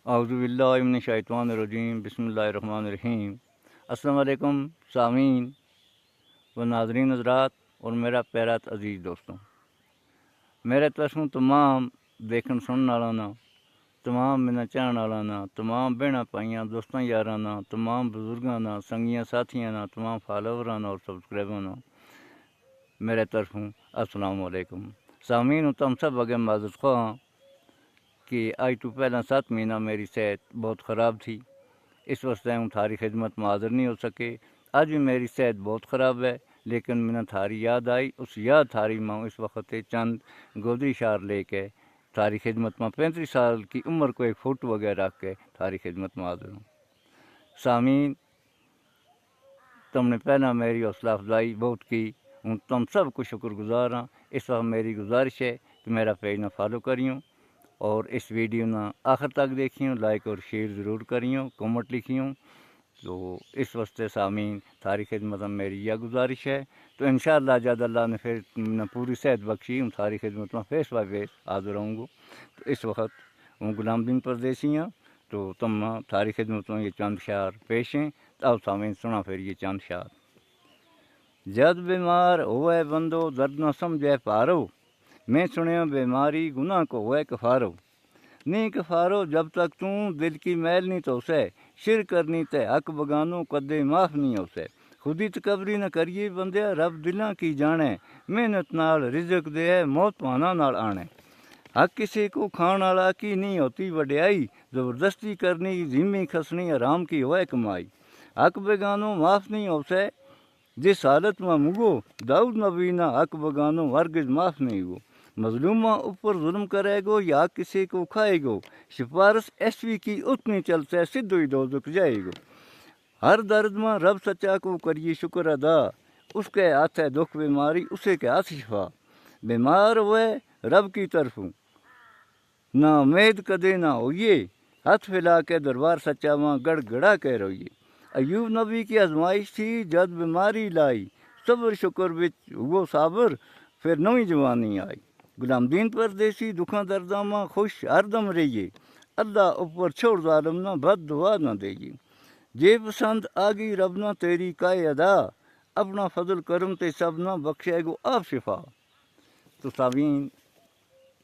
अऊज़ुबिल्लाहि मिनश्शैतानिर्रजीम बिस्मिल्लाहिर्रहमानिर्रहीम। अस्सलाम वालेकुम सामीन व नाज़रीन हज़रात और मेरा प्यारा अजीज़ दोस्तों, मेरे तरफों तमाम देखन सुनने वालों ना, तमाम मेरा चाहने वालों ना, तमाम बहना भाइयों दोस्तों यारां ना, तमाम बुजुर्गों ना, संगियां साथियों ना, तमाम फॉलोवरां ना और सब्सक्राइबर ना मेरे तरफों अस्सलाम वालेकुम। सामीन तुम सब अगे माज़रत ख़्वाह कि आज तो पहला 7 महीना मेरी सेहत बहुत ख़राब थी। इस वास्ते हूँ थारी खिदमत में हाज़िर नहीं हो सके। आज भी मेरी सेहत बहुत ख़राब है, लेकिन मैंने थारी याद आई, उस याद थारी माँ इस वक्त चंद गोदरी शार लेके थारी खिदमत में 35 साल की उम्र को एक फ़ोटो वगैरह रख के थारी खिदमत में हाज़िर हूँ। सामीन, तुमने पहला मेरी हौसला अफजाई बहुत की, हूँ तुम सब को शुक्रगुजार हाँ। इस वक्त मेरी गुजारिश है कि मेरा पेज ना फॉलो करियो और इस वीडियो ना आखिर तक देखियो, लाइक और शेयर ज़रूर करियो, कमेंट लिखियो। तो इस वास्ते सामीन थारी खिदमत में मेरी यह गुजारिश है। तो इंशाअल्लाह जब अल्लाह ने फिर न पूरी सेहत बख्शी, हूँ थारी खिदमत में फेस बाय फेस हाज़िर रहूँगा। तो इस वक्त हूँ गुलाम दीन परदेसी हाँ। तो तुम थारी खिदमत में ये चंद शार पेश हैं। तो अब सामीन सुना फिर ये चंद शार। जद बीमार होवे बंदो दर्द न समझे पारो, मैं सुनियो बीमारी गुनाह को हुए कफारो। नहीं कफारो जब तक तू दिल की मैल नहीं तो उसे, शिर करनी ते हक बगानो कदे माफ़ नहीं उसे। खुदी तकबरी न करिए बंदे रब दिलों की जाने, मेहनत नाल रिजक दे मौत पाना नाल आने। हक किसी को खान वाला की नहीं होती वड्याई, ज़बरदस्ती करनी जिम्मी खसनी आराम की होए कमाई। हक बेगानो माफ़ नहीं उसे जिस हालत में मुगो, दाऊद नबी ना हक बगानो हरगिज माफ़ नहीं हो। मजलूमा ऊपर जुल्म करेगो या किसी को खाएगो, सिफारिश एसवी की उतनी चलते सिद्धो ही दोज़ख जाएगो। हर दर्द में रब सच्चा को करिए शुक्र अदा, उसके हाथ है दुख बीमारी उसे के हाथ शिफा। बीमार हुए रब की तरफों ना उम्मीद कदे ना होइए, हाथ फैला के दरबार सच्चा माँ गड़गड़ा के रोइए। अयूब नबी की आजमाइश थी जद बीमारी लाई, सब्र शुक्र विच वो साबर फिर नवी जवानी आई। गुलाम दीन परदेसी दुखा दर्दा माँ खुश हरदम रहिए, अल्लाह ऊपर छोड़ जालम ना बद दुआ न देइए। जे पसंद आगी रब ना तेरी काय अदा, अपना फजल करम ते सब ना बख्शेगो आप शिफा। तो सामीन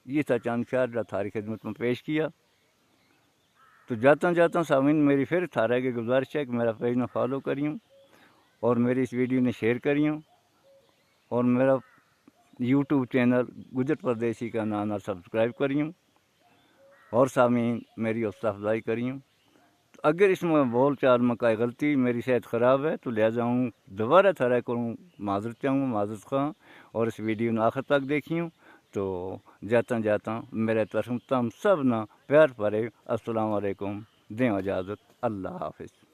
ये था चंद शार थारी खिदमत में पेश किया। तो जाता जाता सामीन मेरी फिर थारा की गुजारिश है कि मेरा पेज ना फॉलो करियो और मेरी इस वीडियो ने शेयर करियो और मेरा यूट्यूब चैनल गुजर परदेसी का नाना सब्सक्राइब करियो और सामीन मेरी हौसला अफजाई करियो। तो अगर इसमें बोल चाल में कोई गलती, मेरी सेहत ख़राब है तो ले जाऊँ दोबारा थारा करूँ माजरत चाहूँ माजरत खां और इस वीडियो ने आखिर तक देखियो। तो जाता जाता मेरे तरफ तम सब ना प्यार भरे अस्सलाम वालेकुम, दें इजाज़त, अल्लाह हाफिज़।